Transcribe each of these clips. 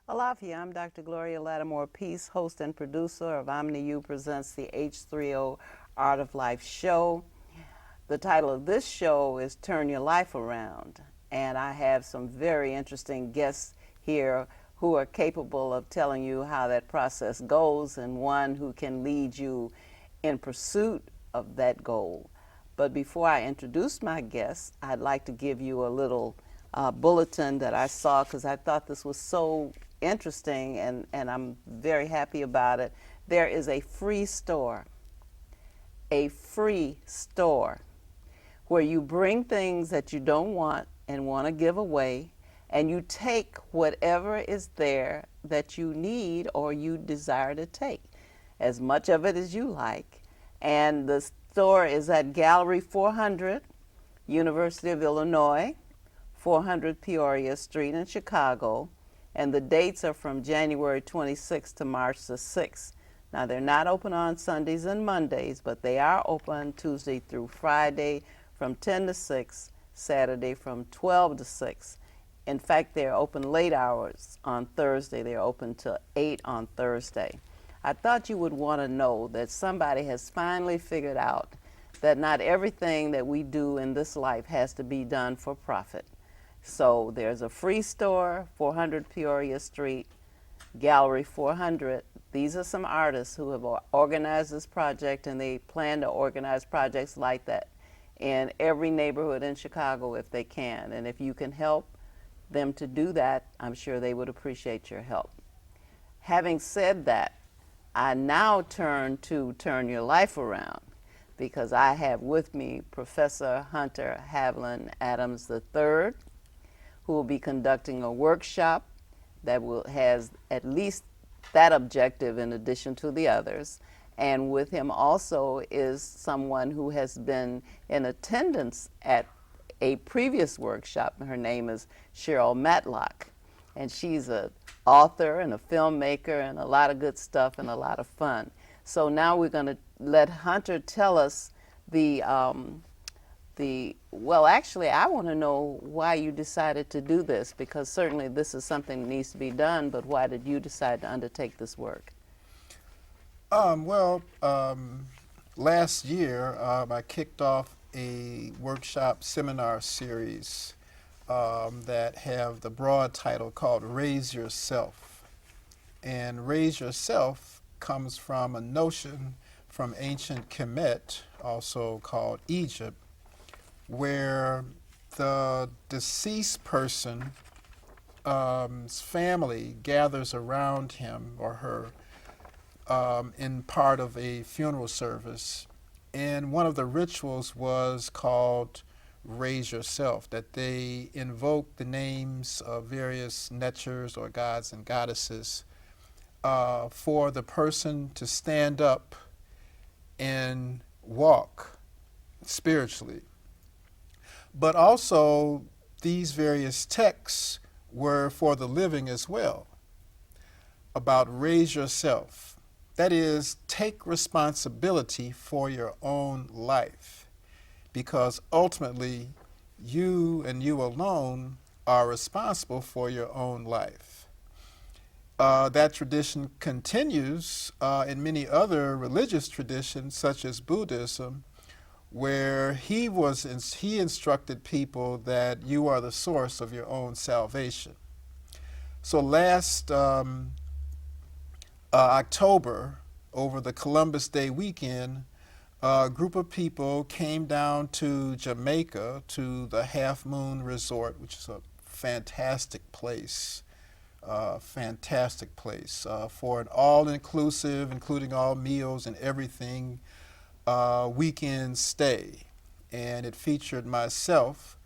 Alafia, I'm Dr. Gloria Lattimore Peace, host and producer of OmniU Presents the H3O Art of Life show. The title of this show is Turn Your Life Around, and I have some very interesting guests here who are capable of telling you how that process goes and one who can lead you in pursuit of that goal. But before I introduce my guests, I'd like to give you a little bulletin that I saw because I thought this was so interesting and I'm very happy about it. There is a free store where you bring things that you don't want and want to give away, and you take whatever is there that you need or you desire to take, as much of it as you like. And the store is at Gallery 400, University of Illinois, 400 Peoria Street in Chicago, and the dates are from January 26th to March the 6th. Now, they're not open on Sundays and Mondays, but they are open Tuesday through Friday from 10 to 6, Saturday from 12 to 6. In fact, they're open late hours on Thursday. They're open till 8 on Thursday. I thought you would want to know that somebody has finally figured out that not everything that we do in this life has to be done for profit. So there's a free store, 400 Peoria Street, Gallery 400. These are some artists who have organized this project, and they plan to organize projects like that in every neighborhood in Chicago if they can. And if you can help them to do that, I'm sure they would appreciate your help. Having said that, I now turn to Turn Your Life Around, because I have with me Professor Hunter Haviland Adams III, who will be conducting a workshop that has at least that objective in addition to the others. And with him also is someone who has been in attendance at a previous workshop. Her name is Cherly Matlock, and she's an author and a filmmaker and a lot of good stuff and a lot of fun. So now we're going to let Hunter tell us well, actually, I want to know why you decided to do this, because certainly this is something that needs to be done, but why did you decide to undertake this work? Last year I kicked off a workshop seminar series that have the broad title called Raise Yourself. And Raise Yourself comes from a notion from ancient Kemet, also called Egypt, where the deceased person's family gathers around him or her in part of a funeral service. And one of the rituals was called Raise Yourself, that they invoke the names of various netures or gods and goddesses for the person to stand up and walk spiritually. But also, these various texts were for the living as well, about raise yourself. That is, take responsibility for your own life, because ultimately, you and you alone are responsible for your own life. That tradition continues in many other religious traditions, such as Buddhism, where he instructed people that you are the source of your own salvation. So last October, over the Columbus Day weekend, a group of people came down to Jamaica to the Half Moon Resort, which is a fantastic place for an all-inclusive, including all meals and everything, weekend stay. And it featured myself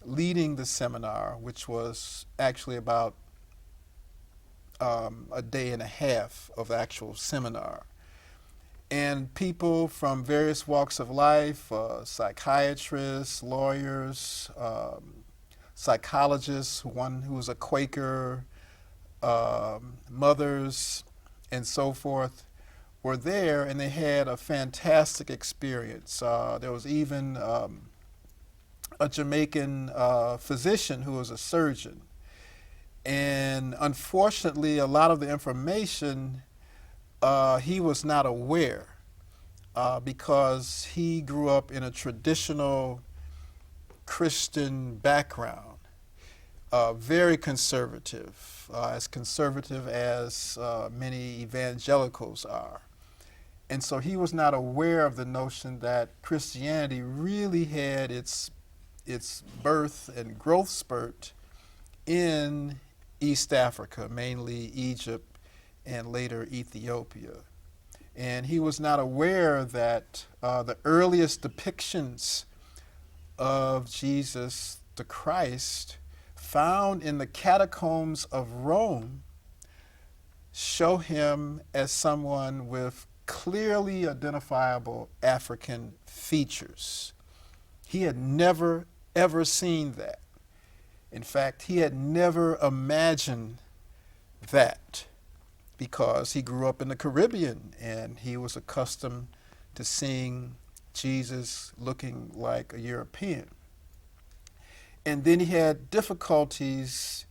leading the seminar, which was actually about a day and a half of actual seminar. And people from various walks of life, psychiatrists, lawyers, psychologists, one who was a Quaker, mothers, and so forth, were there, and they had a fantastic experience. There was even a Jamaican physician who was a surgeon. And unfortunately, a lot of the information he was not aware because he grew up in a traditional Christian background, very conservative, as conservative as many evangelicals are. And so he was not aware of the notion that Christianity really had its birth and growth spurt in East Africa, mainly Egypt and later Ethiopia. And he was not aware that the earliest depictions of Jesus the Christ found in the catacombs of Rome show him as someone with clearly identifiable African features. He had never, ever seen that. In fact, he had never imagined that because he grew up in the Caribbean and he was accustomed to seeing Jesus looking like a European. And then he had difficulties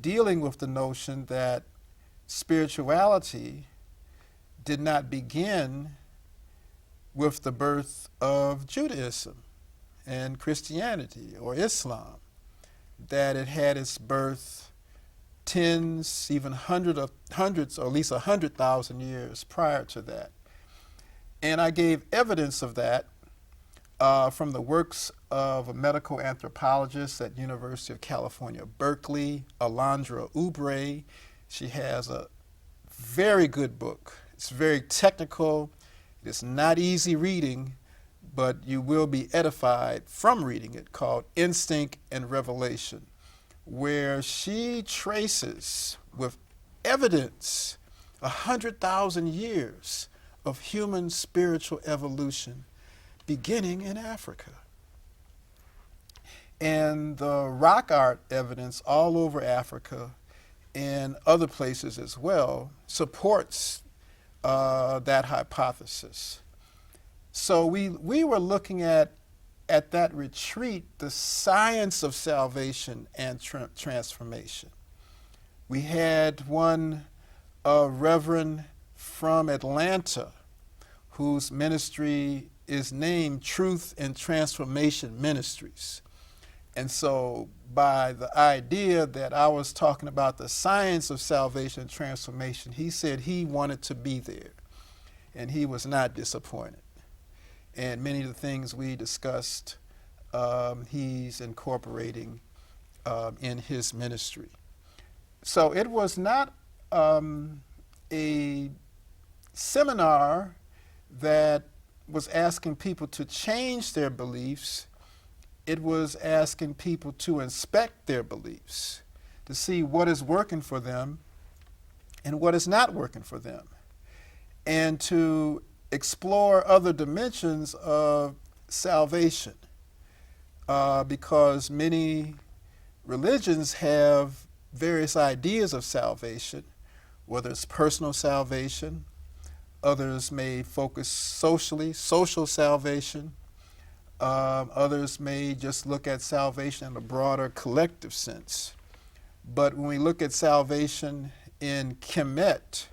dealing with the notion that spirituality did not begin with the birth of Judaism and Christianity or Islam, that it had its birth tens, even hundreds, or at least 100,000 years prior to that. And I gave evidence of that from the works of a medical anthropologist at University of California, Berkeley, Alondra Oubre. She has a very good book. It's very technical. It's not easy reading, but you will be edified from reading it, called Instinct and Revelation, where she traces with evidence 100,000 years of human spiritual evolution beginning in Africa. And the rock art evidence all over Africa and other places as well supports that hypothesis. So we were looking at that retreat the science of salvation and transformation. We had one reverend from Atlanta whose ministry is named Truth and Transformation Ministries. And so by the idea that I was talking about the science of salvation and transformation, he said he wanted to be there, and he was not disappointed. And many of the things we discussed, he's incorporating in his ministry. So it was not a seminar that was asking people to change their beliefs. It was asking people to inspect their beliefs, to see what is working for them and what is not working for them, and to explore other dimensions of salvation, because many religions have various ideas of salvation, whether it's personal salvation, others may focus socially, social salvation, others may just look at salvation in a broader collective sense. But when we look at salvation in Kemet,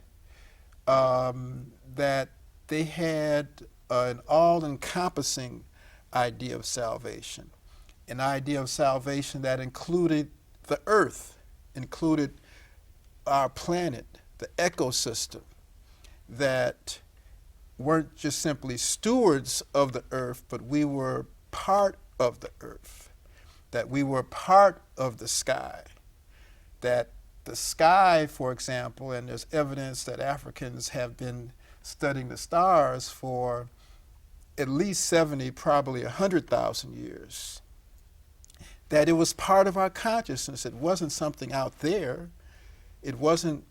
that they had an all-encompassing idea of salvation, an idea of salvation that included the earth, included our planet, the ecosystem, that weren't just simply stewards of the earth, but we were part of the earth, that we were part of the sky, that the sky, for example, and there's evidence that Africans have been studying the stars for at least 70, probably 100,000 years, that it was part of our consciousness. It wasn't something out there. It wasn't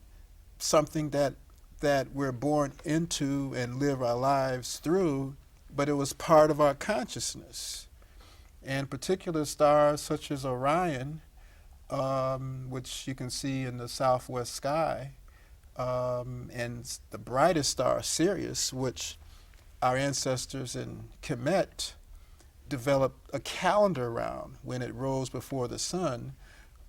something that we're born into and live our lives through, but it was part of our consciousness. And particular stars such as Orion, which you can see in the southwest sky, and the brightest star, Sirius, which our ancestors in Kemet developed a calendar around when it rose before the sun,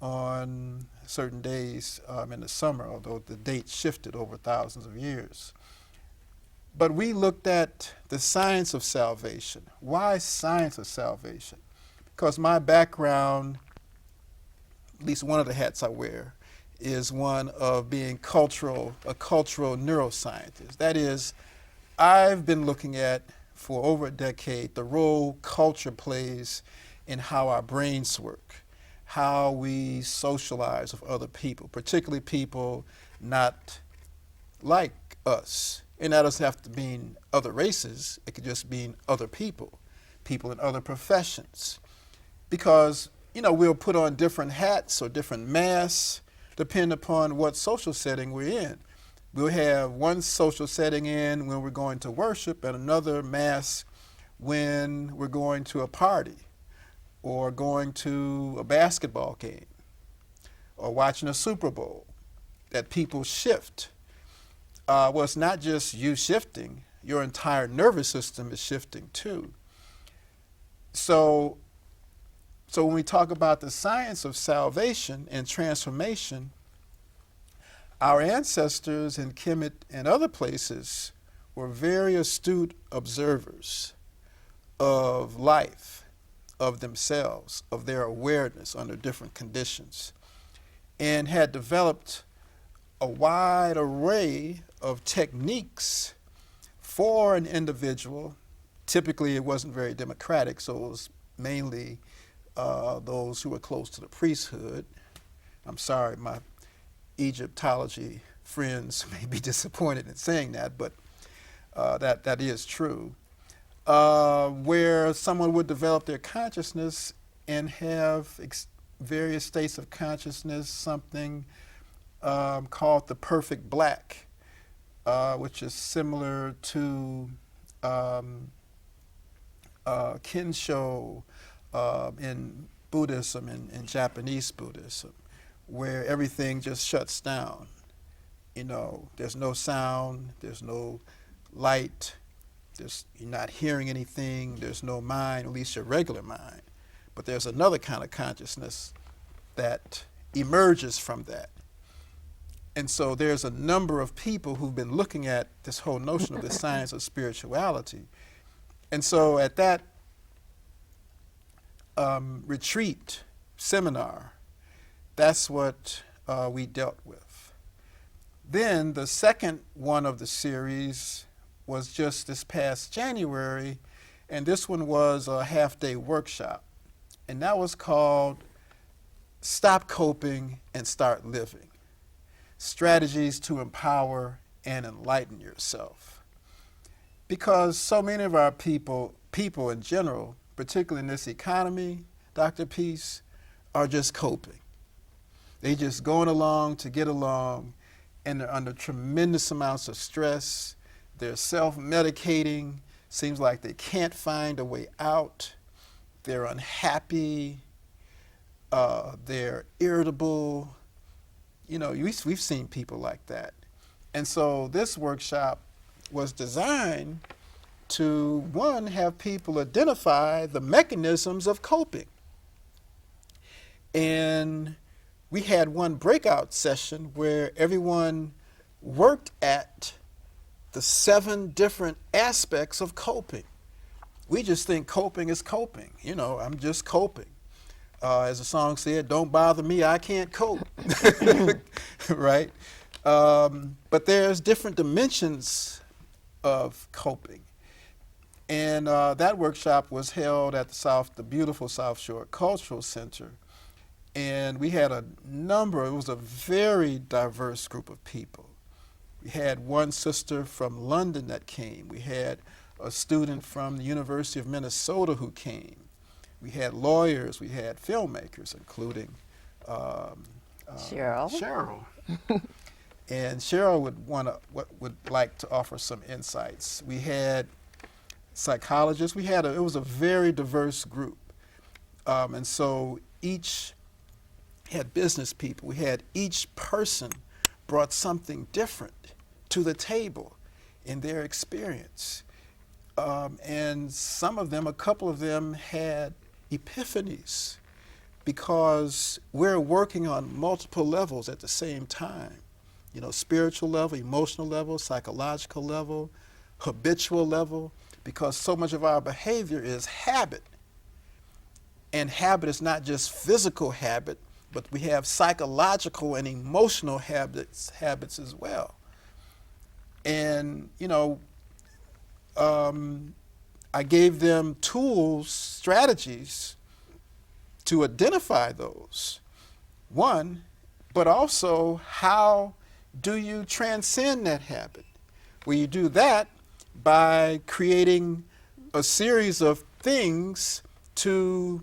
on certain days in the summer, although the date shifted over thousands of years. But we looked at the science of salvation. Why science of salvation? Because my background, at least one of the hats I wear, is one of being a cultural neuroscientist. That is, I've been looking at for over a decade the role culture plays in how our brains work, how we socialize with other people, particularly people not like us. And that doesn't have to mean other races. It could just mean other people, people in other professions. Because, we'll put on different hats or different masks depending upon what social setting we're in. We'll have one social setting in when we're going to worship and another mask when we're going to a party or going to a basketball game or watching a Super Bowl, that people shift. Well, it's not just you shifting, your entire nervous system is shifting too. So when we talk about the science of salvation and transformation, our ancestors in Kemet and other places were very astute observers of life, of themselves, of their awareness under different conditions, and had developed a wide array of techniques for an individual. Typically, it wasn't very democratic, so it was mainly those who were close to the priesthood. I'm sorry, my Egyptology friends may be disappointed in saying that, but that is true. Where someone would develop their consciousness and have various states of consciousness, something called the perfect black, which is similar to Kensho in Buddhism and Japanese Buddhism, where everything just shuts down. There's no sound, there's no light, you're not hearing anything, there's no mind, at least your regular mind. But there's another kind of consciousness that emerges from that. And so there's a number of people who've been looking at this whole notion of the science of spirituality. And so at that retreat, seminar, that's what we dealt with. Then the second one of the series was just this past January, and this one was a half-day workshop. And that was called Stop Coping and Start Living: Strategies to Empower and Enlighten Yourself. Because so many of our people in general, particularly in this economy, Dr. Peace, are just coping. They just going along to get along, and they're under tremendous amounts of stress. They're self-medicating. Seems like they can't find a way out. They're unhappy. They're irritable. We've seen people like that. And so this workshop was designed to, one, have people identify the mechanisms of coping. And we had one breakout session where everyone worked at the 7 different aspects of coping. We just think coping is coping. I'm just coping. As the song said, don't bother me, I can't cope. Right? But there's different dimensions of coping. And that workshop was held at the beautiful South Shore Cultural Center. And we had it was a very diverse group of people. We had one sister from London that came. We had a student from the University of Minnesota who came. We had lawyers, we had filmmakers, including Cheryl. And Cheryl would like to offer some insights. We had psychologists. It was a very diverse group. And so each had business people. We had each person brought something different to the table in their experience. And a couple of them had epiphanies because we're working on multiple levels at the same time. You know, spiritual level, emotional level, psychological level, habitual level, because so much of our behavior is habit. And habit is not just physical habit, but we have psychological and emotional habits as well. And, you know, I gave them tools, strategies to identify those, one, but also how do you transcend that habit? Well, you do that by creating a series of things to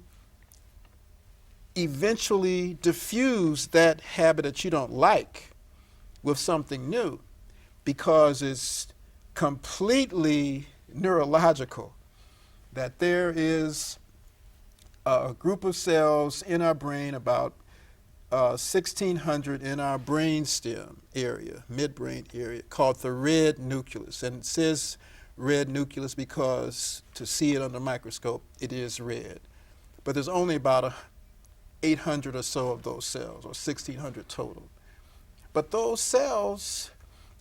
eventually diffuse that habit that you don't like with something new, because it's completely neurological, that there is a group of cells in our brain, about 1,600 in our brain stem area, midbrain area, called the red nucleus. And it says red nucleus because to see it under a microscope, it is red. But there's only about 800 or so of those cells, or 1,600 total. But those cells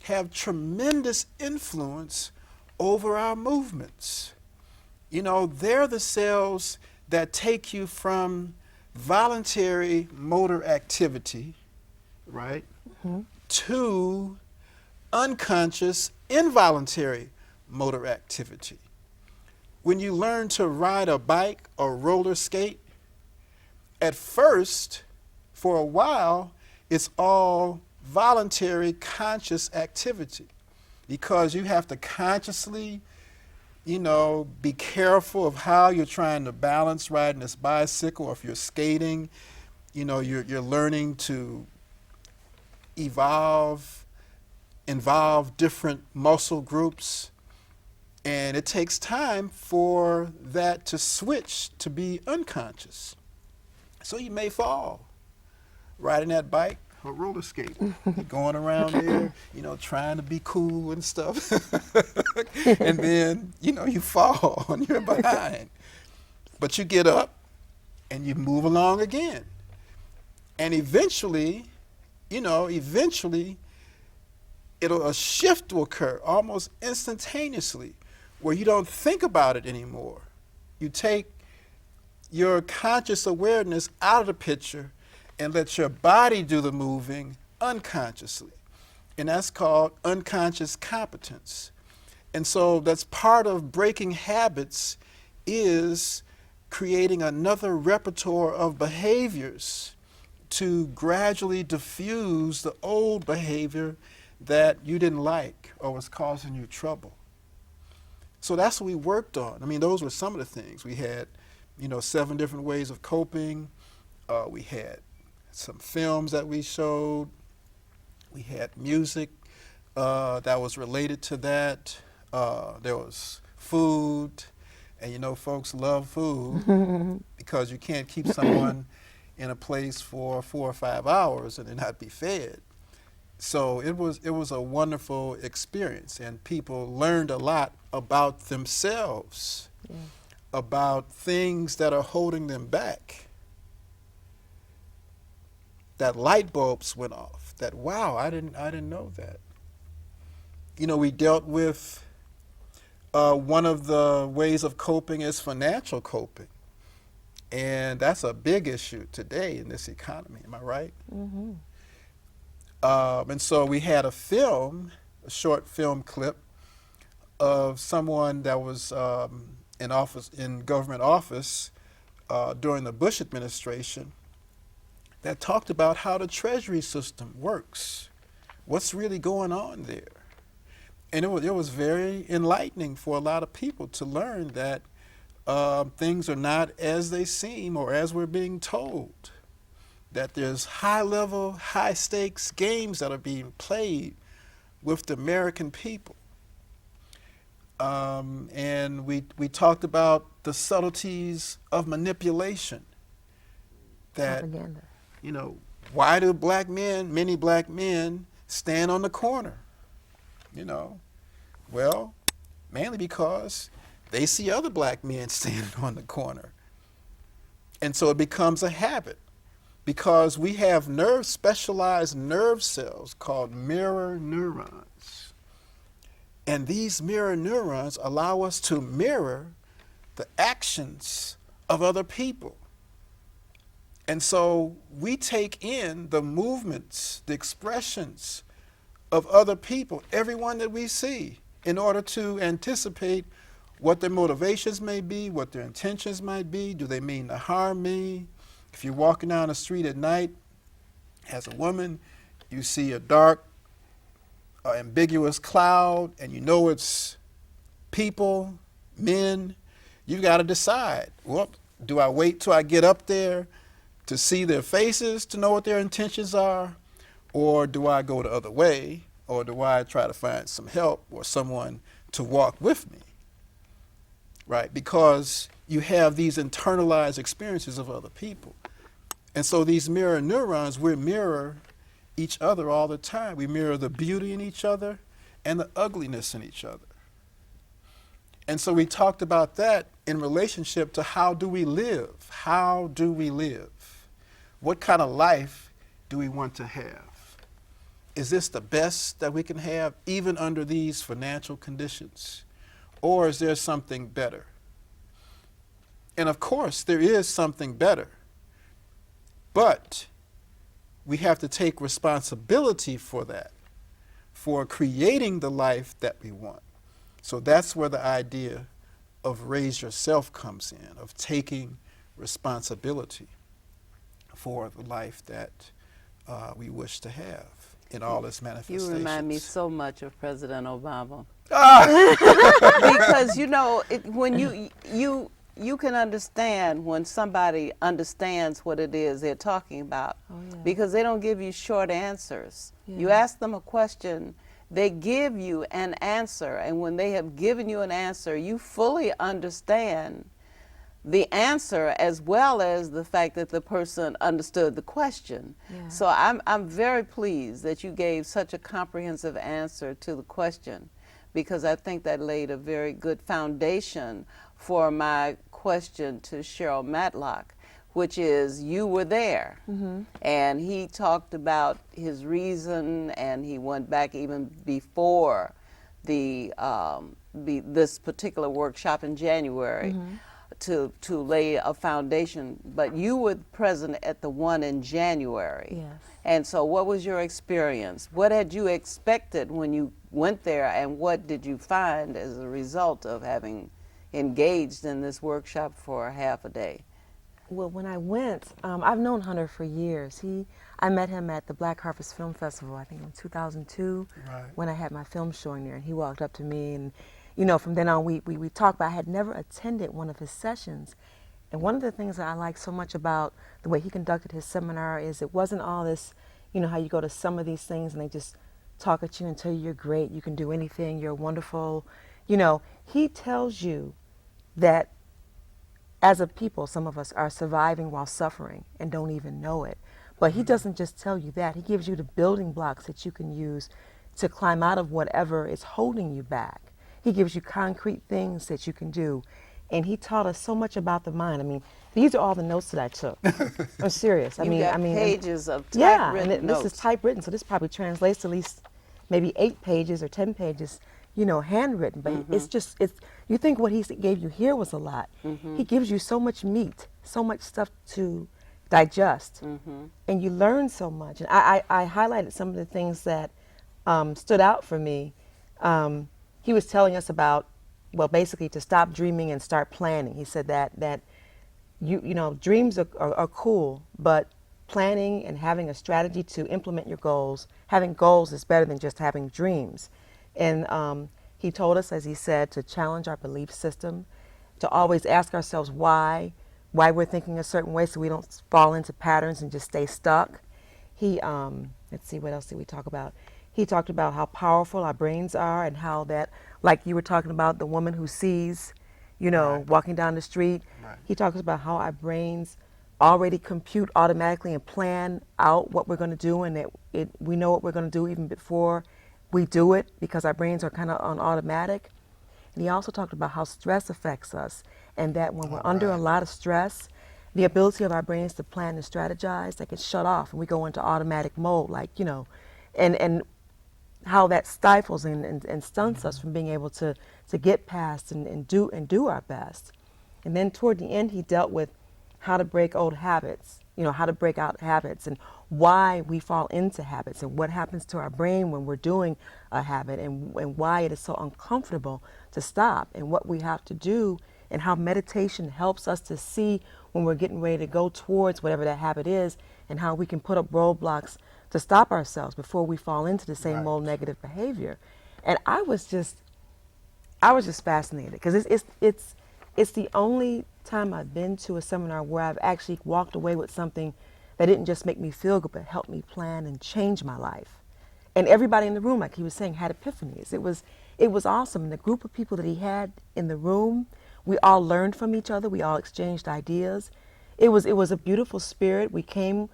have tremendous influence over our movements. You know, they're the cells that take you from voluntary motor activity, right, to unconscious involuntary motor activity. When you learn to ride a bike or roller skate, at first, for a while, it's all voluntary conscious activity, because you have to consciously, you know, be careful of how you're trying to balance riding this bicycle, or if you're skating, you know, you're learning to involve different muscle groups, and it takes time for that to switch to be unconscious. So you may fall riding that bike or roller skating, going around there, you know, trying to be cool and stuff. And then, you know, you fall on your behind. But you get up and you move along again. And eventually, you know, a shift will occur almost instantaneously, where you don't think about it anymore. You take your conscious awareness out of the picture and let your body do the moving unconsciously. And that's called unconscious competence. And so that's part of breaking habits, is creating another repertoire of behaviors to gradually diffuse the old behavior that you didn't like or was causing you trouble. So that's what we worked on. I mean, those were some of the things. We had, you know, 7 different ways of coping. We had some films that we showed. We had music that was related to that. There was food, and you know, folks love food because you can't keep someone in a place for 4 or 5 hours and then not be fed. So it was a wonderful experience, and people learned a lot about themselves, about things that are holding them back. That light bulbs went off. That, wow, I didn't know that. You know, we dealt with one of the ways of coping is financial coping, and that's a big issue today in this economy. Am I right? Mm-hmm. And so we had a short film clip of someone that was in government office during the Bush administration, that talked about how the Treasury system works, what's really going on there. And it was very enlightening for a lot of people to learn that things are not as they seem or as we're being told, that there's high-level, high-stakes games that are being played with the American people. And we talked about the subtleties of manipulation, that propaganda. You know, why do many black men stand on the corner? You know, well, mainly because they see other black men standing on the corner. And so it becomes a habit because we have specialized nerve cells called mirror neurons. And these mirror neurons allow us to mirror the actions of other people. And so we take in the movements, the expressions of other people, everyone that we see, in order to anticipate what their motivations may be, what their intentions might be. Do they mean to harm me? If you're walking down the street at night as a woman, you see a dark, ambiguous cloud, and you know it's people, men. You've got to decide, well, do I wait till I get up there to see their faces to know what their intentions are? Or do I go the other way? Or do I try to find some help or someone to walk with me? Right? Because you have these internalized experiences of other people. And so these mirror neurons, we mirror each other all the time. We mirror the beauty in each other and the ugliness in each other. And so we talked about that in relationship to how do we live? How do we live? What kind of life do we want to have? Is this the best that we can have even under these financial conditions? Or is there something better? And of course, there is something better. But we have to take responsibility for that, for creating the life that we want. So that's where the idea of raise yourself comes in, of taking responsibility for the life that we wish to have in all its manifestations. You remind me so much of President Obama. Ah! Because when you can understand when somebody understands what it is they're talking about. Oh, yeah. Because they don't give you short answers. Yeah. You ask them a question, they give you an answer, and when they have given you an answer, you fully understand the answer as well as the fact that the person understood the question. Yeah. So I'm very pleased that you gave such a comprehensive answer to the question, because I think that laid a very good foundation for my question to Cherly Matlock, which is, you were there. Mm-hmm. And he talked about his reason, and he went back even before this particular workshop in January. Mm-hmm. To lay a foundation, but you were present at the one in January. Yes. And so what was your experience? What had you expected when you went there, and what did you find as a result of having engaged in this workshop for half a day? Well, when I went, I've known Hunter for years. I met him at the Black Harvest Film Festival, I think in 2002, Right. when I had my film showing there, and he walked up to me, and from then on we talked, but I had never attended one of his sessions. And one of the things that I like so much about the way he conducted his seminar is it wasn't all this, how you go to some of these things and they just talk at you and tell you you're great, you can do anything, you're wonderful. He tells you that as a people, some of us are surviving while suffering and don't even know it. But he doesn't just tell you that. He gives you the building blocks that you can use to climb out of whatever is holding you back. He gives you concrete things that you can do. And he taught us so much about the mind. I mean, these are all the notes that I took. I'm serious. You got pages of yeah, typewritten and notes. this is typewritten, so this probably translates to at least maybe 8 pages or 10 pages, handwritten. But it's you think what he gave you here was a lot. He gives you so much meat, so much stuff to digest, and you learn so much. And I highlighted some of the things that stood out for me. He was telling us about, well, basically to stop dreaming and start planning. He said that dreams are cool, but planning and having a strategy to implement your goals, having goals is better than just having dreams. And he told us, as he said, to challenge our belief system, to always ask ourselves why we're thinking a certain way so we don't fall into patterns and just stay stuck. He, let's see, what else did we talk about? He talked about how powerful our brains are and how that, like you were talking about, the woman who sees, Right. walking down the street. Right. He talks about how our brains already compute automatically and plan out what we're going to do, and we know what we're going to do even before we do it because our brains are kind of on automatic. And he also talked about how stress affects us, and that when we're under a lot of stress, the ability of our brains to plan and strategize, that gets shut off and we go into automatic mode, like, and how that stifles and stunts us from being able to get past and do our best. And then toward the end, he dealt with how to break old habits, how to break out habits and why we fall into habits and what happens to our brain when we're doing a habit and why it is so uncomfortable to stop and what we have to do and how meditation helps us to see when we're getting ready to go towards whatever that habit is and how we can put up roadblocks to stop ourselves before we fall into the same old negative behavior. And I was just fascinated because it's the only time I've been to a seminar where I've actually walked away with something that didn't just make me feel good, but helped me plan and change my life. And everybody in the room, like he was saying, had epiphanies. It was awesome. And the group of people that he had in the room, we all learned from each other. We all exchanged ideas. It was a beautiful spirit. We came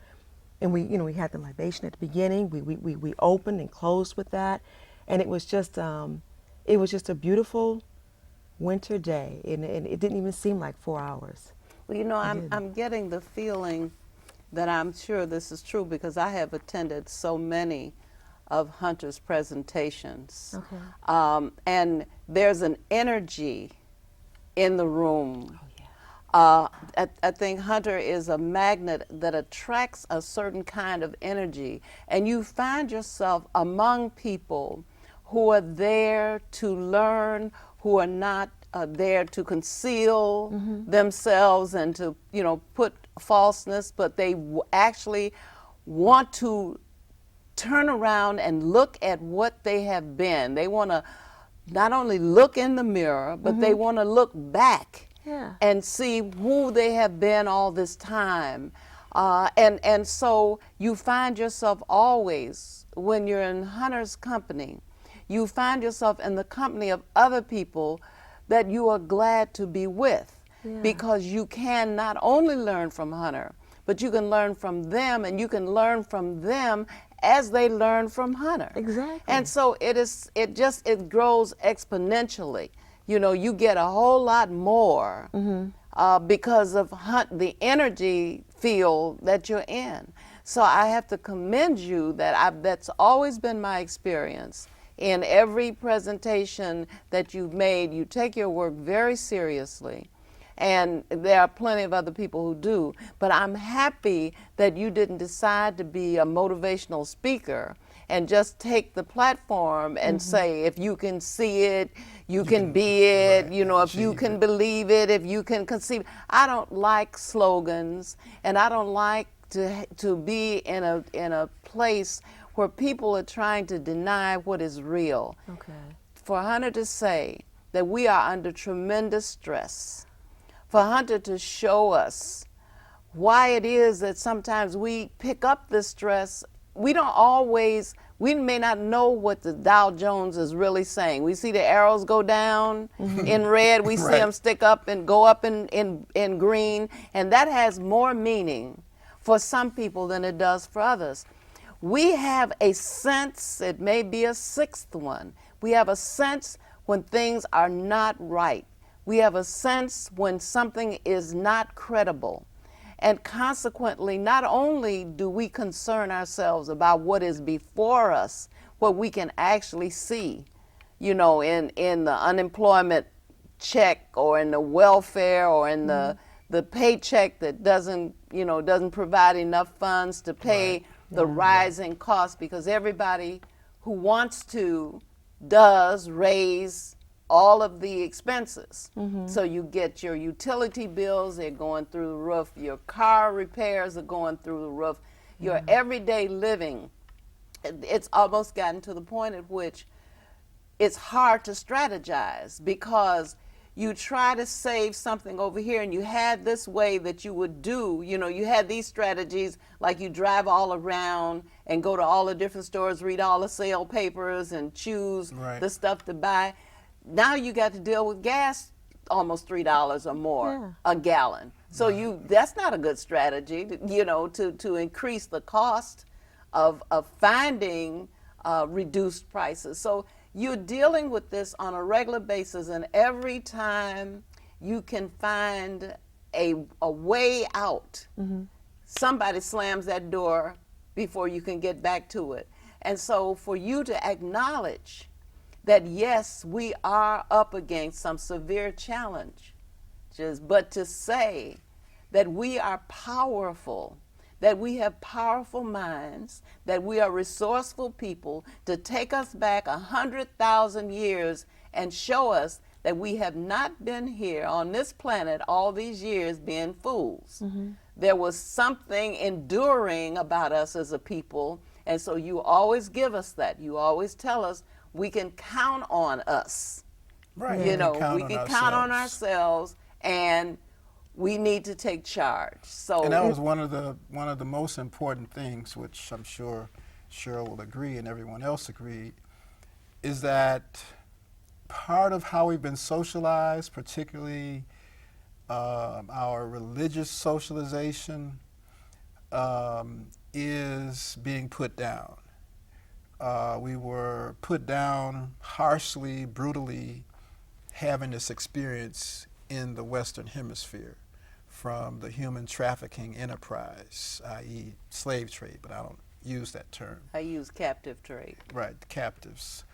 and we had the libation at the beginning. We opened and closed with that. And it was just a beautiful winter day, and it didn't even seem like 4 hours. Well, I'm getting the feeling that I'm sure this is true because I have attended so many of Hunter's presentations. Okay. And there's an energy in the room. Oh, yeah. I think Hunter is a magnet that attracts a certain kind of energy, and you find yourself among people who are there to learn, who are not there to conceal themselves and to, put falseness, but they actually want to turn around and look at what they have been. They want to not only look in the mirror, but they want to look back and see who they have been all this time. And so you find yourself always, when you're in Hunter's company, you find yourself in the company of other people that you are glad to be with, because you can not only learn from Hunter, but you can learn from them, and you can learn from them as they learn from Hunter. Exactly. And so it grows exponentially. You get a whole lot more because of the energy field that you're in. So I have to commend you that's always been my experience. In every presentation that you've made, you take your work very seriously. And there are plenty of other people who do. But I'm happy that you didn't decide to be a motivational speaker and just take the platform and say, if you can see it, you can be it, if you can believe it, if you can conceive. I don't like slogans, and I don't like to be in a place where people are trying to deny what is real. Okay. For Hunter to say that we are under tremendous stress, for Hunter to show us why it is that sometimes we pick up this stress, we may not know what the Dow Jones is really saying. We see the arrows go down in red, we see them stick up and go up in green, and that has more meaning for some people than it does for others. We have a sense, it may be a sixth one, we have a sense when things are not right. We have a sense when something is not credible. And consequently, not only do we concern ourselves about what is before us, what we can actually see, in the unemployment check or in the welfare or in the paycheck that doesn't provide enough funds to pay the rising costs, because everybody who wants to does raise all of the expenses. So you get your utility bills, they're going through the roof, your car repairs are going through the roof, your everyday living. It's almost gotten to the point at which it's hard to strategize, because you try to save something over here and you had this way that you would do, you had these strategies, like you drive all around and go to all the different stores, read all the sale papers and choose the stuff to buy. Now you got to deal with gas, almost $3 or more a gallon. So that's not a good strategy, to increase the cost of finding reduced prices. So you're dealing with this on a regular basis, and every time you can find a way out. Somebody slams that door before you can get back to it. And so for you to acknowledge that, yes, we are up against some severe challenges, but to say that we are powerful, that we have powerful minds, that we are resourceful people, to take us back 100,000 years and show us that we have not been here on this planet all these years being fools. There was something enduring about us as a people, and so you always give us that. You always tell us we can count on us. Right. You know, count we on can count on ourselves. ourselves, and we need to take charge. So And that was one of the most important things, which I'm sure Cheryl will agree and everyone else agreed, is that part of how we've been socialized, particularly our religious socialization, is being put down. We were put down harshly, brutally, having this experience in the Western Hemisphere from the human trafficking enterprise, i.e. slave trade, but I don't use that term. I use captive trade. Right, the captives.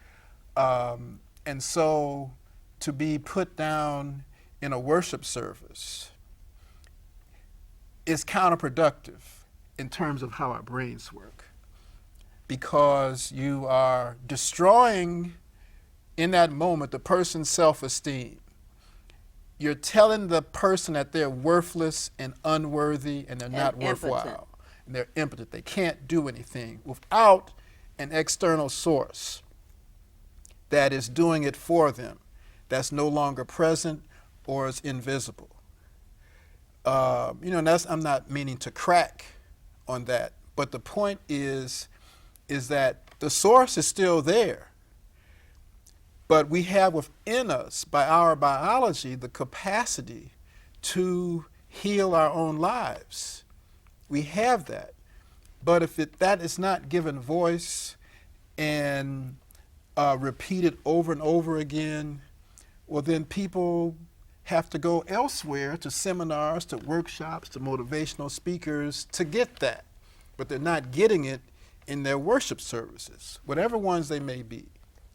And so to be put down in a worship service is counterproductive in terms of how our brains work, because you are destroying in that moment the person's self-esteem. You're telling the person that they're worthless and unworthy and they're not worthwhile. Impotent. And they're impotent. They can't do anything without an external source that is doing it for them, that's no longer present or is invisible. And I'm not meaning to crack on that, but the point is that the source is still there, but we have within us, by our biology, the capacity to heal our own lives. We have that. But if that is not given voice and repeated over and over again, well, then people have to go elsewhere to seminars, to workshops, to motivational speakers to get that. But they're not getting it in their worship services, whatever ones they may be.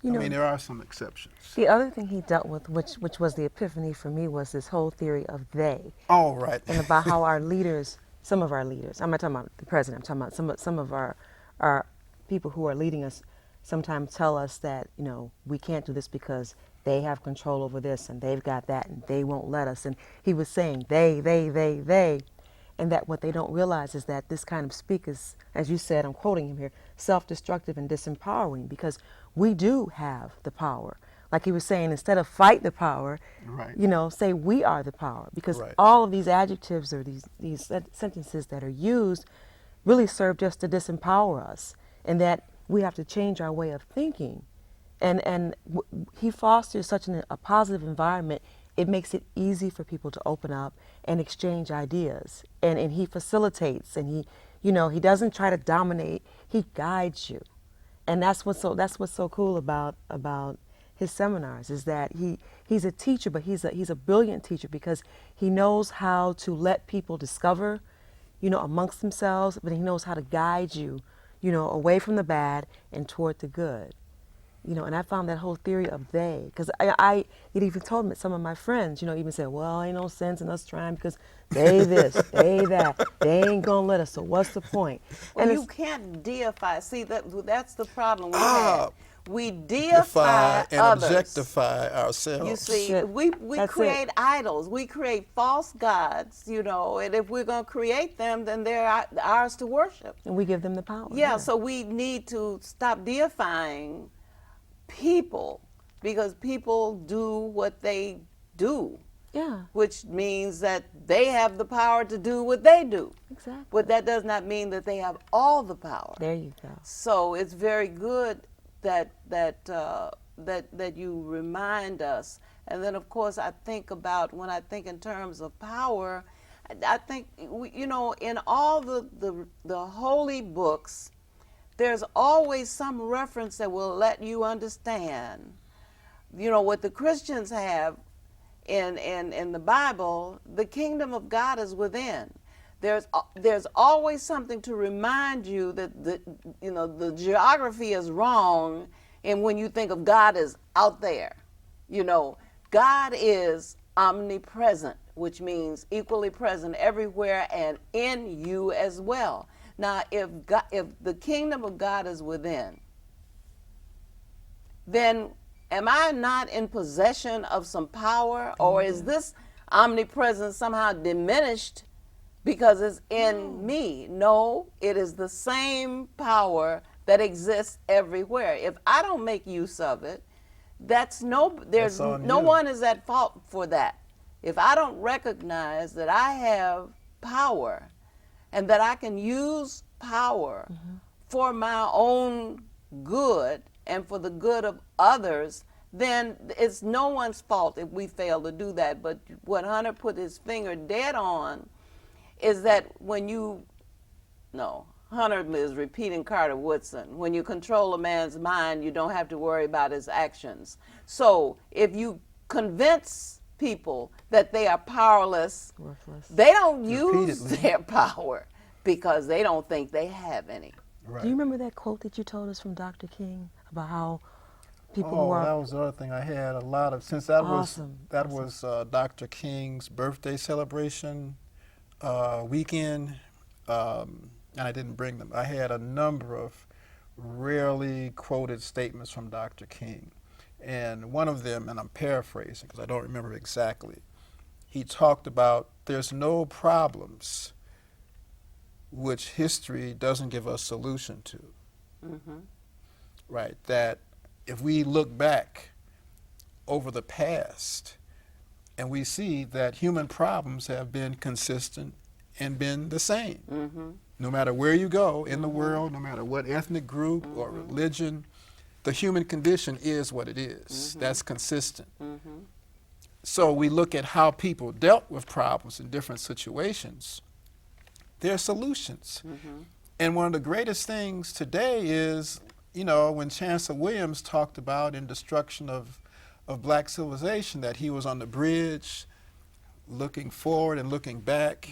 There are some exceptions. The other thing he dealt with, which was the epiphany for me, was this whole theory of they. Oh, right. And about how our leaders, some of our leaders, I'm not talking about the president, I'm talking about some of our people who are leading us, sometimes tell us that, we can't do this because they have control over this and they've got that and they won't let us. And he was saying they. And that what they don't realize is that this kind of speak is, as you said, I'm quoting him here, self-destructive and disempowering, because we do have the power. Like he was saying, instead of fight the power, right. Say we are the power. Because right. all of these adjectives or these sentences that are used really serve just to disempower us, and that we have to change our way of thinking. And he fosters such a positive environment. It makes it easy for people to open up and exchange ideas. And he facilitates, and he doesn't try to dominate, he guides you. And that's what's so cool about his seminars, is that he's a teacher, but he's a brilliant teacher, because he knows how to let people discover, amongst themselves, but he knows how to guide you, away from the bad and toward the good. And I found that whole theory of they, because it even told me, some of my friends, even said, well, ain't no sense in us trying because they this, they that, they ain't gonna let us, so what's the point? Well, And you can't deify. See, that's the problem we have. We deify Defy and others. objectify ourselves. You see, Shit. we That's create it. idols. We create false gods, and if we're going to create them, then they're ours to worship. we give them the power. Yeah, so we need to stop deifying people, because people do what they do, Yeah, which means that they have the power to do what they do. exactly. But that does not mean that they have all the power. There you go. So it's very good that you remind us. And then, of course, I think about, when I think in terms of power, I think, in all the holy books, there's always some reference that will let you understand. What the Christians have in the Bible, the kingdom of God is within. There's always something to remind you that the geography is wrong, and when you think of God as out there, God is omnipresent, which means equally present everywhere and in you as well. Now, if the kingdom of God is within, then am I not in possession of some power, or is this omnipresence somehow diminished because it's in me? No, it is the same power that exists everywhere. If I don't make use of it, there's on no you. one is at fault for that. If I don't recognize that I have power and that I can use power for my own good and for the good of others, then it's no one's fault if we fail to do that. But what Hunter put his finger dead on is that Hunter is repeating Carter Woodson. When you control a man's mind, you don't have to worry about his actions. So if you convince people that they are powerless, Worthless. they don't use Repeatedly. their power because they don't think they have any. Right. Do you remember that quote that you told us from Dr. King about how people who Oh, are that was the other thing I had a lot of, since that Awesome. was Dr. King's birthday celebration weekend, and I didn't bring them. I had a number of rarely quoted statements from Dr. King. And one of them, and I'm paraphrasing because I don't remember exactly, he talked about there's no problems which history doesn't give us solution to. Right, that if we look back over the past and we see that human problems have been consistent and been the same. No matter where you go in the world, no matter what ethnic group or religion, the human condition is what it is. That's consistent. So we look at how people dealt with problems in different situations. There are solutions. And one of the greatest things today is, when Chancellor Williams talked about in Destruction of Black Civilization, that he was on the bridge looking forward and looking back.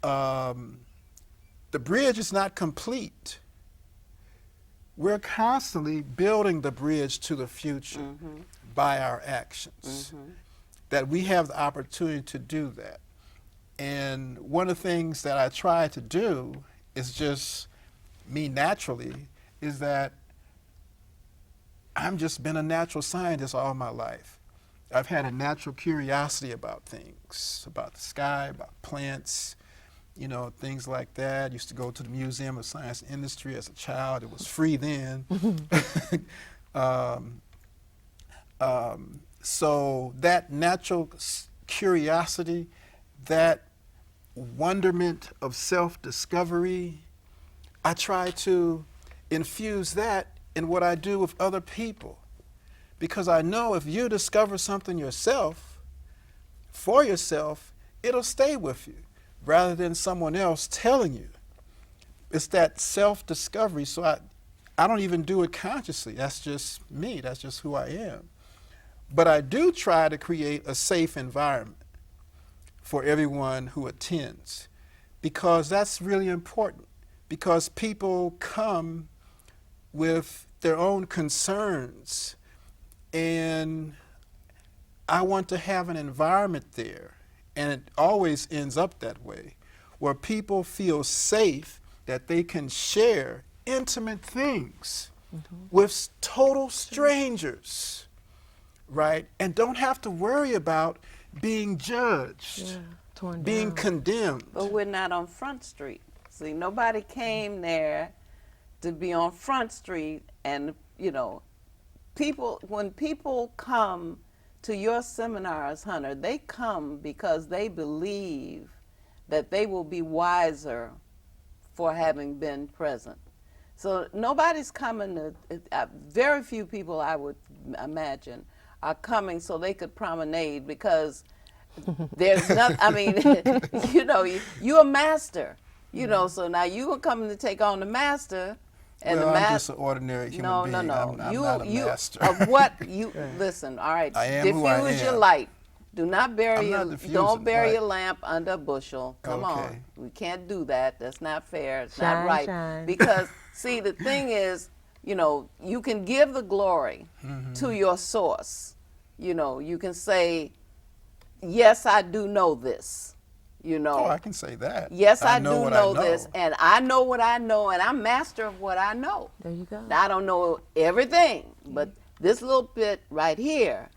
The bridge is not complete. We're constantly building the bridge to the future by our actions. That we have the opportunity to do that. And one of the things that I try to do is just me naturally, is that I've just been a natural scientist all my life. I've had a natural curiosity about things, about the sky, about plants, things like that. Used to go to the Museum of Science and Industry as a child. It was free then. So that natural curiosity, that wonderment of self-discovery, I try to infuse that in what I do with other people. Because I know if you discover something yourself, for yourself, it'll stay with you, rather than someone else telling you. It's that self-discovery, so I don't even do it consciously. That's just me, that's just who I am. But I do try to create a safe environment for everyone who attends, because that's really important, because people come with their own concerns, and I want to have an environment there, and it always ends up that way, where people feel safe that they can share intimate things with total strangers, right? And don't have to worry about being judged, torn being down. condemned. But we're not on Front Street. See, nobody came there to be on Front Street, and when people come to your seminars, Hunter, they come because they believe that they will be wiser for having been present. So nobody's coming to, very few people I would imagine are coming so they could promenade, because there's nothing, you're a master, so now you are coming to take on the master. And Well, the I'm just an ordinary human being. No. I'm not a master. Of what you listen. All right, I am who I diffuse your am. light. Do not bury I'm your, not diffusing, don't bury right. your lamp under a bushel. Come Okay. on. We can't do that. That's not fair. It's Shine, not right. shine. Because, see, the thing is, you know, you can give the glory to your source. You know, you can say, yes, I do know this. You know, Oh, I can say that. yes, I know do what know I know. this, and I know what I know, and I'm master of what I know. There you go. Now, I don't know everything, but this little bit right here,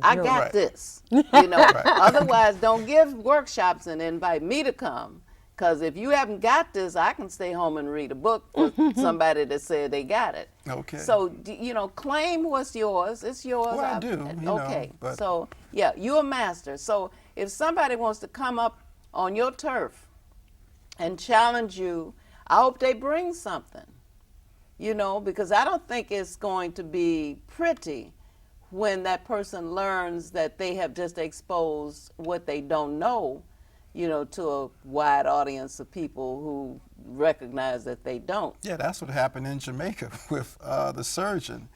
I real. got Right. this. You know, Right. otherwise, don't give workshops and invite me to come. Because if you haven't got this, I can stay home and read a book for somebody that said they got it. Okay. So, you know, claim what's yours. It's yours. Well, I do, you know, okay. but- So, yeah, you're a master. So, if somebody wants to come up on your turf and challenge you, I hope they bring something. You know, because I don't think it's going to be pretty when that person learns that they have just exposed what they don't know, you know, to a wide audience of people who recognize that they don't. Yeah, that's what happened in Jamaica with the surgeon.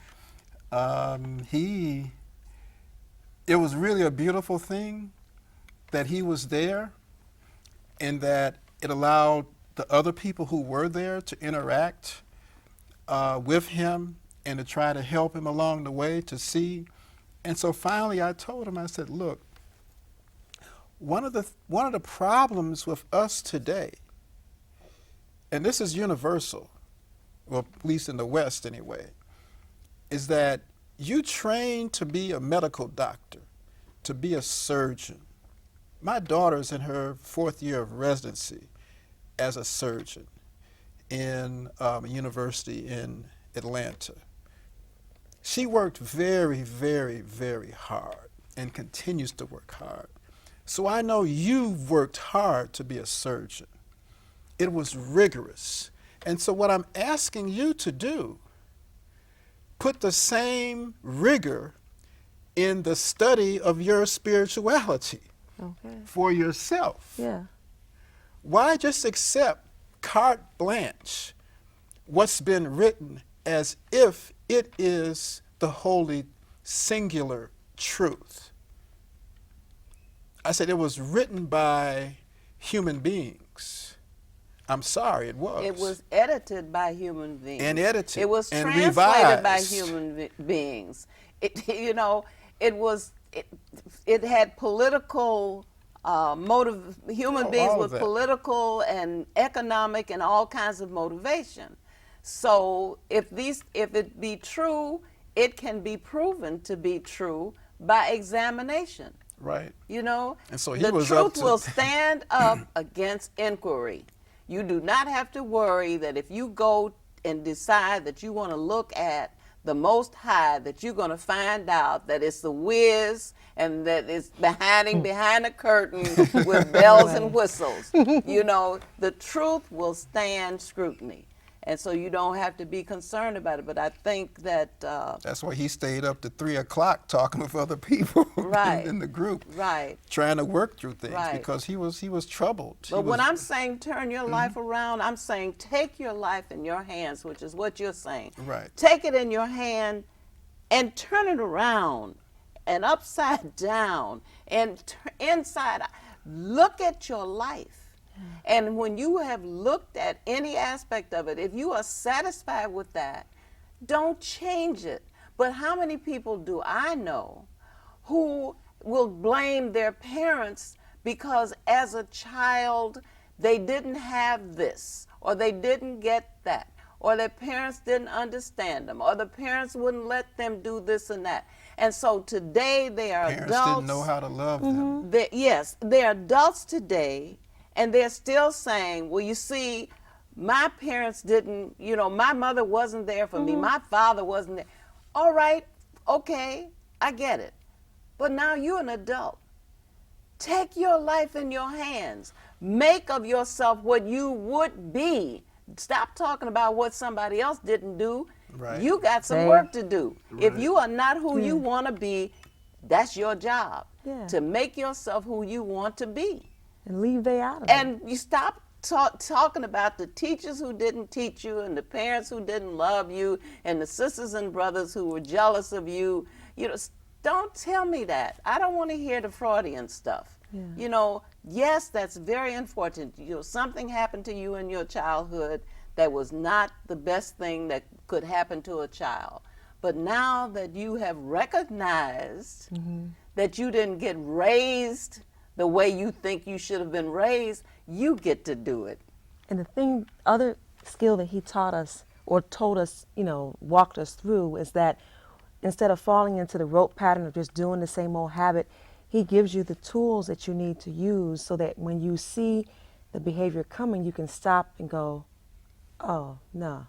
It was really a beautiful thing that he was there, and that it allowed the other people who were there to interact with him and to try to help him along the way to see. And so finally I told him, I said, look, one of the problems with us today, and this is universal, well, at least in the West anyway, is that you train to be a medical doctor, to be a surgeon. My daughter's in her 4th year of residency as a surgeon in a university in Atlanta. She worked very, very, very hard and continues to work hard. So I know you've worked hard to be a surgeon. It was rigorous. And so what I'm asking you to do, put the same rigor in the study of your spirituality Okay. for yourself. Yeah. Why just accept carte blanche what's been written as if it is the holy singular truth? I said it was written by human beings. I'm sorry, it was. It was edited by human beings. And edited It was and translated by revised. human beings. It, you know, it had political motive. Human Oh, beings all of with that. political and economic and all kinds of motivation. So if it be true, it can be proven to be true by examination. Right. You know, And so he the was up truth to- will stand up against inquiry. You do not have to worry that if you go and decide that you want to look at the Most High, that you're going to find out that it's the whiz and that it's behind the curtain with bells and whistles. You know, the truth will stand scrutiny. And so you don't have to be concerned about it. But I think that That's why he stayed up to 3 o'clock talking with other people Right. in the group, right. trying to work through things Right. because he was troubled. He But when was- I'm saying turn your life around, I'm saying take your life in your hands, which is what you're saying. Right. Take it in your hand and turn it around and upside down and inside out. Look at your life. And when you have looked at any aspect of it, if you are satisfied with that, don't change it. But how many people do I know who will blame their parents because as a child they didn't have this, or they didn't get that, or their parents didn't understand them, or the parents wouldn't let them do this and that. And so today they are parents adults. didn't know how to love them. Yes, they're adults today, and they're still saying, well, you see, my parents didn't, you know, my mother wasn't there for me, my father wasn't there. All right, okay, I get it. But now you're an adult. Take your life in your hands. Make of yourself what you would be. Stop talking about what somebody else didn't do. Right. You got some Right. work to do. If Right. you are not who you want to be, that's your job. Yeah. To make yourself who you want to be. And leave they out of it. And you stop talking about the teachers who didn't teach you and the parents who didn't love you and the sisters and brothers who were jealous of you. You know, Don't tell me that. I don't want to hear the Freudian stuff. Yeah. You know, yes, that's very unfortunate. You know, something happened to you in your childhood that was not the best thing that could happen to a child. But now that you have recognized that you didn't get raised the way you think you should have been raised, you get to do it. And the thing, other skill that he taught us or told us, you know, walked us through is that instead of falling into the rote pattern of just doing the same old habit, he gives you the tools that you need to use so that when you see the behavior coming, you can stop and go, oh, no,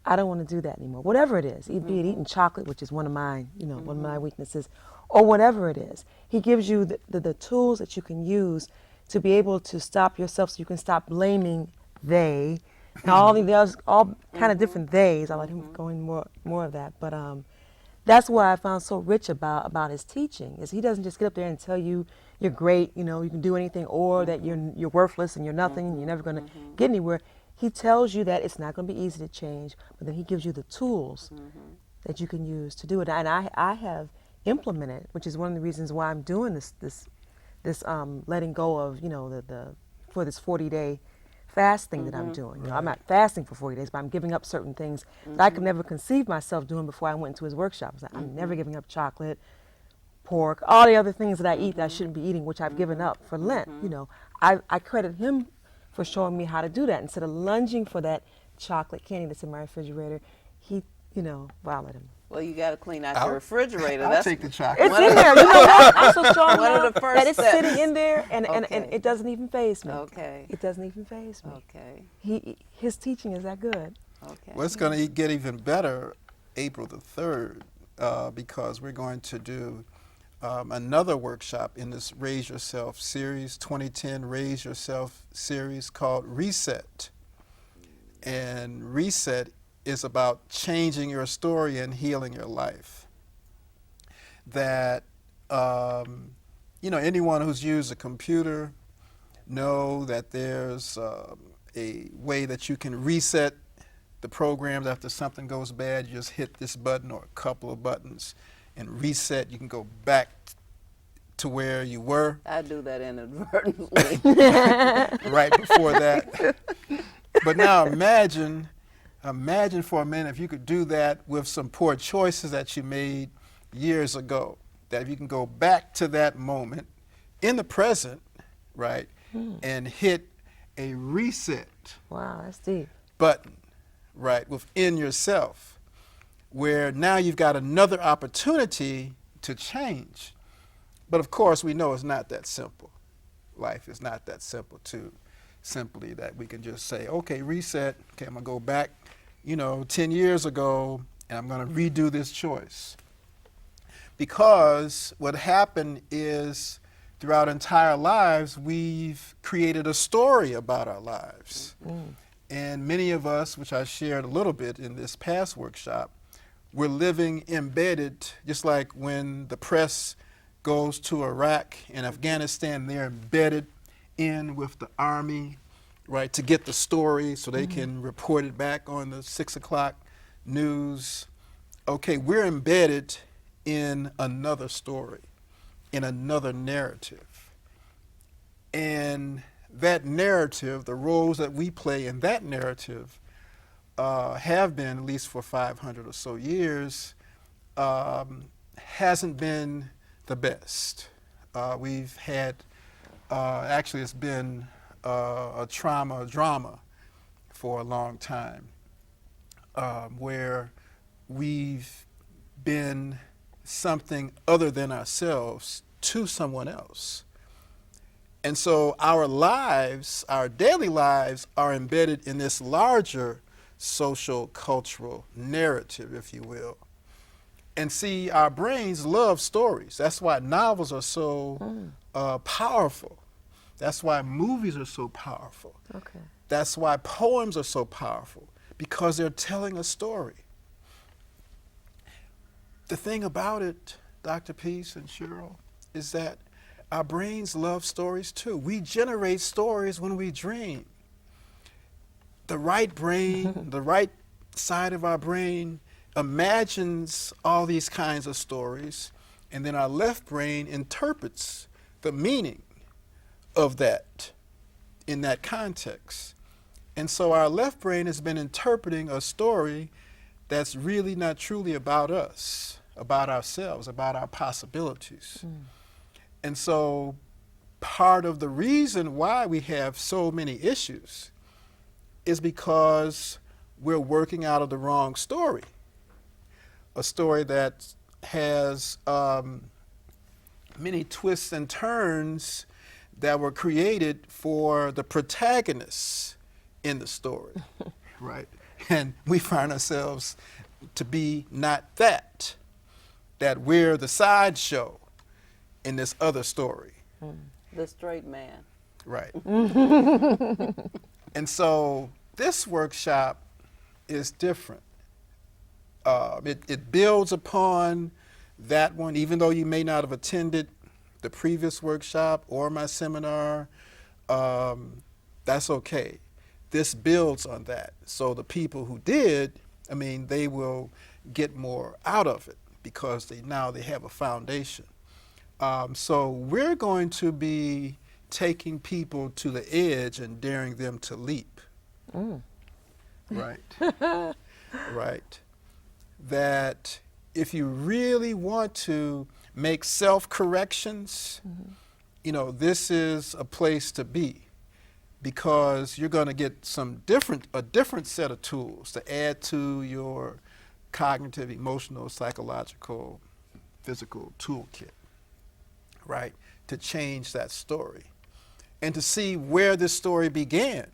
I don't want to do that anymore. Whatever it is, be it eating chocolate, which is one of mine, you know, one of my weaknesses, or whatever it is. He gives you the tools that you can use to be able to stop yourself so you can stop blaming they. And there's all kind of different theys. I let him go in more of that. But that's what I found so rich about his teaching, is he doesn't just get up there and tell you you're great, you know, you can do anything, or that you're worthless and you're nothing and you're never going to get anywhere. He tells you that it's not going to be easy to change, but then he gives you the tools that you can use to do it. And I have implemented, which is one of the reasons why I'm doing this letting go of, you know, for this 40-day fast thing that I'm doing. You know, I'm not fasting for 40 days, but I'm giving up certain things that I could never conceive myself doing before I went into his workshop. I was like, I'm never giving up chocolate, pork, all the other things that I eat that I shouldn't be eating, which I've given up for Lent. You know, I credit him for showing me how to do that. Instead of lunging for that chocolate candy that's in my refrigerator, he, you know, let him. Well, you got to clean out your refrigerator. I'll take the chocolate. It's in there. You know what? I'm so strong One of now the first that it's steps. sitting in there, and it doesn't even faze me. Okay. It doesn't even faze me. Okay. His teaching is that good. Okay. Well, it's going to get even better April the 3rd because we're going to do another workshop in this Raise Yourself series, 2010 Raise Yourself series called Reset. And Reset is about changing your story and healing your life. That, you know, anyone who's used a computer know that there's a way that you can reset the programs after something goes bad. You just hit this button or a couple of buttons and reset. You can go back to where you were. I do that inadvertently. Right before that. But now imagine for a minute if you could do that with some poor choices that you made years ago. That if you can go back to that moment in the present, right, and hit a reset Wow, that's deep. button, right, within yourself, where now you've got another opportunity to change. But of course, we know it's not that simple. Life is not that simple, too. Simply that we can just say, okay, reset, okay, I'm going to go back, you know, 10 years ago, and I'm going to redo this choice. Because what happened is, throughout our entire lives, we've created a story about our lives. And many of us, which I shared a little bit in this past workshop, we're living embedded, just like when the press goes to Iraq and Afghanistan, they're embedded in with the army, right, to get the story so they can report it back on the 6 o'clock news. Okay, we're embedded in another story, in another narrative. And that narrative, the roles that we play in that narrative, have been, at least for 500 or so years, hasn't been the best. We've had, actually it's been a drama for a long time, where we've been something other than ourselves to someone else. And so our lives, our daily lives, are embedded in this larger social, cultural narrative, if you will. And see, our brains love stories. That's why novels are so powerful. That's why movies are so powerful. Okay. That's why poems are so powerful, because they're telling a story. The thing about it, Dr. Peace and Cheryl, is that our brains love stories too. We generate stories when we dream. The right brain, the right side of our brain imagines all these kinds of stories, and then our left brain interprets the meaning of that in that context. And so our left brain has been interpreting a story that's really not truly about us, about ourselves, about our possibilities. And so part of the reason why we have so many issues is because we're working out of the wrong story, a story that has many twists and turns that were created for the protagonists in the story, right? And we find ourselves to be not that we're the sideshow in this other story. The straight man. Right. And so this workshop is different. It builds upon that one, even though you may not have attended the previous workshop or my seminar, that's okay. This builds on that. So the people who did, I mean, they will get more out of it because they have a foundation. So we're going to be taking people to the edge and daring them to leap. Right. Right. That if you really want to make self-corrections, you know, this is a place to be, because you're going to get a different set of tools to add to your cognitive, emotional, psychological, physical toolkit, right? To change that story and to see where this story began,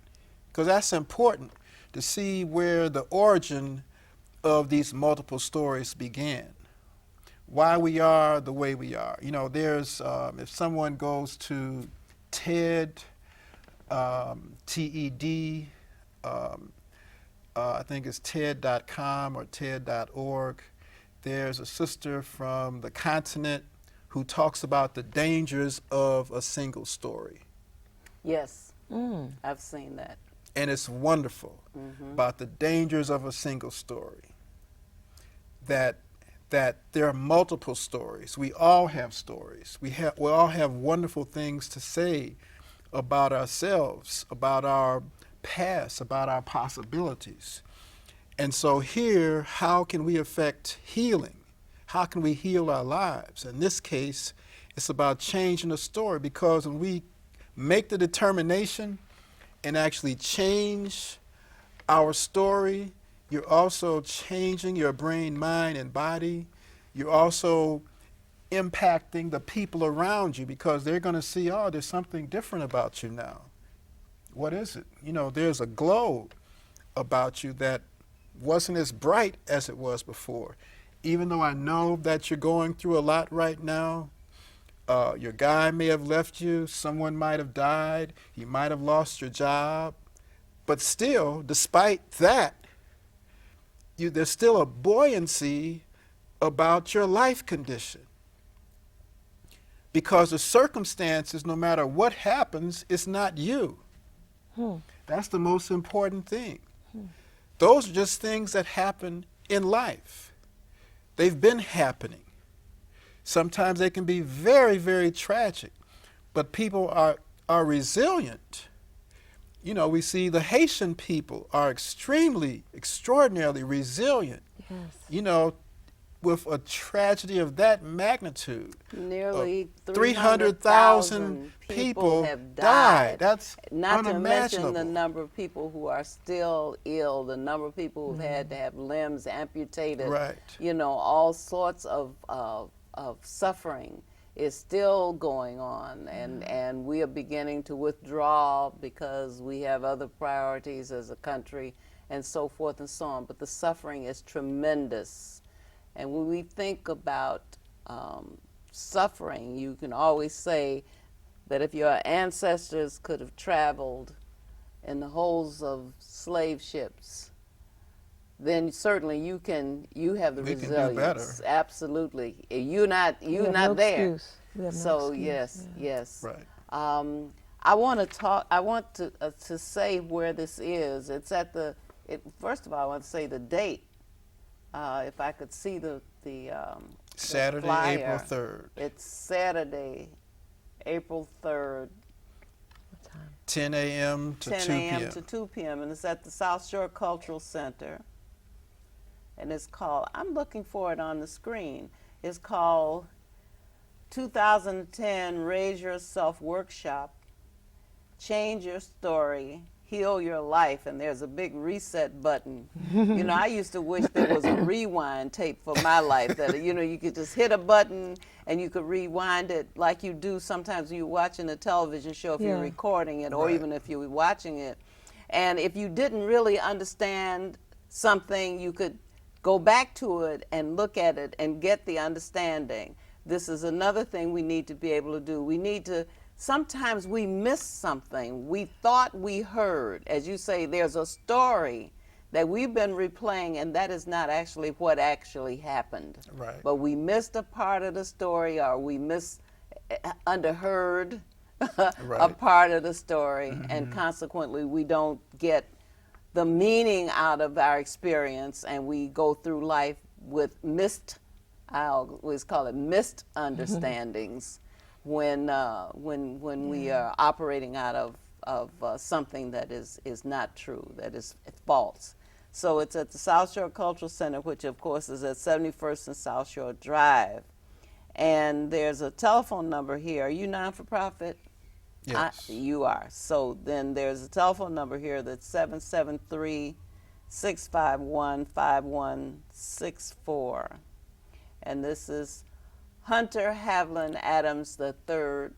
because that's important, to see where the origin of these multiple stories began, why we are the way we are. You know, there's, if someone goes to TED, TED, I think it's TED.com or TED.org, there's a sister from the continent who talks about the dangers of a single story. Yes, I've seen that. And it's wonderful about the dangers of a single story. That there are multiple stories. We all have stories. We all have wonderful things to say about ourselves, about our past, about our possibilities. And so here, how can we affect healing? How can we heal our lives? In this case, it's about changing the story, because when we make the determination and actually change our story, you're also changing your brain, mind, and body. You're also impacting the people around you, because they're going to see, oh, there's something different about you now. What is it? You know, there's a glow about you that wasn't as bright as it was before. Even though I know that you're going through a lot right now, your guy may have left you, someone might have died, you might have lost your job, but still, despite that, there's still a buoyancy about your life condition. Because the circumstances, no matter what happens, it's not you. That's the most important thing. Those are just things that happen in life. They've been happening. Sometimes they can be very, very tragic, but people are resilient. You know, we see the Haitian people are extraordinarily resilient. Yes. You know, with a tragedy of that magnitude, Nearly 300,000 people have died. That's not to mention unimaginable. the number of people who are still ill, the number of people who've had to have limbs amputated. Right. You know, all sorts of suffering is still going on, and we are beginning to withdraw because we have other priorities as a country and so forth and so on. But the suffering is tremendous. And when we think about suffering, you can always say that if your ancestors could have traveled in the holds of slave ships, then certainly you have the We can do resilience. better. Absolutely. You're not We have there. no excuse. We have no So excuse. yes, Yeah. yes. Right. I want to say where this is. It's at first of all, I want to say the date. If I could see the Saturday, April flyer. 3rd. It's Saturday, April 3rd, What time? 10 a.m. to 10 2 a.m. p.m. to 2 p.m. And it's at the South Shore Cultural Center. And it's called, I'm looking for it on the screen. It's called 2010 Raise Yourself Workshop, Change Your Story, Heal Your Life. And there's a big reset button. You know, I used to wish there was a rewind tape for my life that, you know, you could just hit a button and you could rewind it like you do sometimes when you're watching a television show if you're Yeah. recording it or Right. even if you're watching it. And if you didn't really understand something, you could go back to it and look at it and get the understanding. This is another thing we need to be able to do. We need to, sometimes we miss something we thought we heard. As you say, there's a story that we've been replaying, and that is not actually what actually happened. Right. But we missed a part of the story, or we underheard a Right. part of the story, and consequently we don't get the meaning out of our experience, and we go through life with I always call it missed understandings when we are operating out of something that is not true, that is false. So it's at the South Shore Cultural Center, which of course is at 71st and South Shore Drive. And there's a telephone number here. Are you non-for-profit? Yes. You are. So then there's a telephone number here that's 773-651-5164. And this is Hunter Havlin Adams III,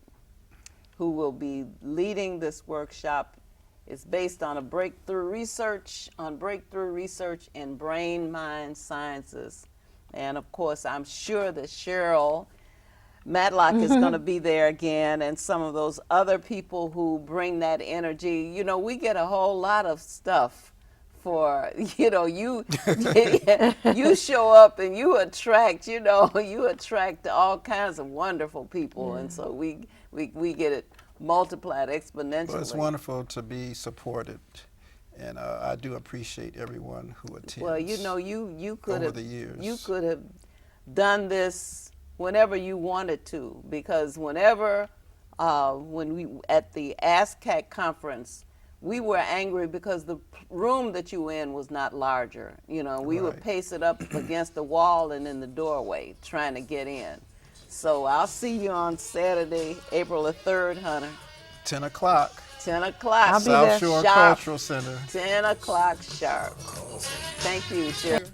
who will be leading this workshop. It's based on breakthrough research in brain-mind sciences. And of course, I'm sure that Cherly Matlock is going to be there again, and some of those other people who bring that energy. You know, we get a whole lot of stuff for, you know, you show up and you attract all kinds of wonderful people, and so we get it multiplied exponentially. Well, it's wonderful to be supported, and I do appreciate everyone who attends. Well, you know, you could over have the years. you could have done this whenever you wanted to, because whenever when we at the ASCAC conference, we were angry because the room that you were in was not larger. You know, we would Right. pace it up against the wall and in the doorway trying to get in. So I'll see you on Saturday, April the 3rd, Hunter. 10 o'clock, 10 o'clock. I'll be there. South Shore Sharp. Cultural Center. 10 o'clock sharp. Thank you, Sheriff.